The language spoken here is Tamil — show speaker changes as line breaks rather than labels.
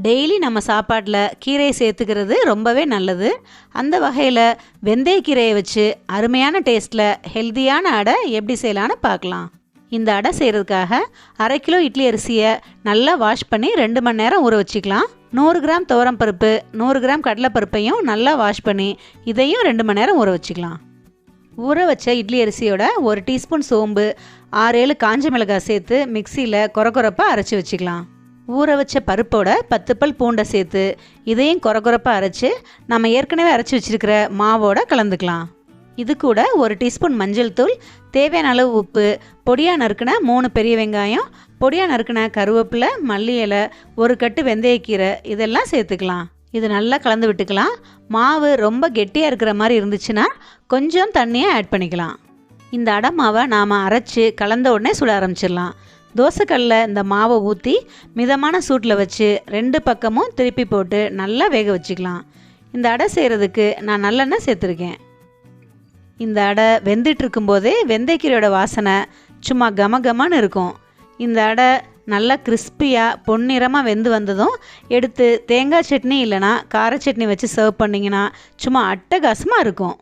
டெய்லி நம்ம சாப்பாட்டில் கீரையை சேர்த்துக்கிறது ரொம்பவே நல்லது. அந்த வகையில் வெந்தயக்கீரையை வச்சு அருமையான டேஸ்ட்டில் ஹெல்த்தியான அடை எப்படி செய்யலான்னு பார்க்கலாம். இந்த அடை செய்கிறதுக்காக 1/2 கிலோ இட்லி அரிசியை நல்லா வாஷ் பண்ணி 2 மணி நேரம் ஊற வச்சுக்கலாம். 100 கிராம் துவரம்பருப்பு, 100 கிராம் கடலைப்பருப்பையும் நல்லா வாஷ் பண்ணி இதையும் 2 மணி நேரம் ஊற வச்சுக்கலாம். ஊற வச்ச இட்லி அரிசியோட 1 டீஸ்பூன் சோம்பு, 6-7 காஞ்ச மிளகாய் சேர்த்து மிக்சியில் கொரகொரப்பாக அரைச்சி வச்சுக்கலாம். ஊற வச்ச பருப்போட 10 பல் பூண்டை சேர்த்து இதையும் கொரகொரப்பாக அரைச்சி நம்ம ஏற்கனவே அரைச்சி வச்சுருக்கிற மாவோட கலந்துக்கலாம். இது கூட 1 டீஸ்பூன் மஞ்சள் தூள், தேவையான அளவு உப்பு, பொடியாக நறுக்கின 3 பெரிய வெங்காயம், பொடியாக நறுக்கின கருவேப்பிலை, மல்லி இலை, 1 கட்டு வெந்தயக்கீரை இதெல்லாம் சேர்த்துக்கலாம். இது நல்லா கலந்து விட்டுக்கலாம். மாவு ரொம்ப கெட்டியாக இருக்கிற மாதிரி இருந்துச்சுன்னா கொஞ்சம் தண்ணியை ஆட் பண்ணிக்கலாம். இந்த அடை மாவை நாம் அரைச்சி கலந்த உடனே சுட ஆரம்பிச்சிடலாம். தோசைக்கல்லில் இந்த மாவை ஊற்றி மிதமான சூட்டில் வச்சு 2 பக்கமும் திருப்பி போட்டு நல்லா வேக வச்சுக்கலாம். இந்த அடை செய்கிறதுக்கு நான் நல்லெண்ணெய் சேர்த்துருக்கேன். இந்த அடை வெந்துட்டு இருக்கும்போதே வெந்தயக்கீரையோட வாசனை சும்மா கமகமான்னு இருக்கும். இந்த அடை நல்லா கிறிஸ்பியாக பொன்னிறமாக வெந்து வந்ததும் எடுத்து தேங்காய் சட்னி இல்லைனா கார சட்னி வச்சு சர்வ் பண்ணிங்கன்னா சும்மா அட்டகாசமாக இருக்கும்.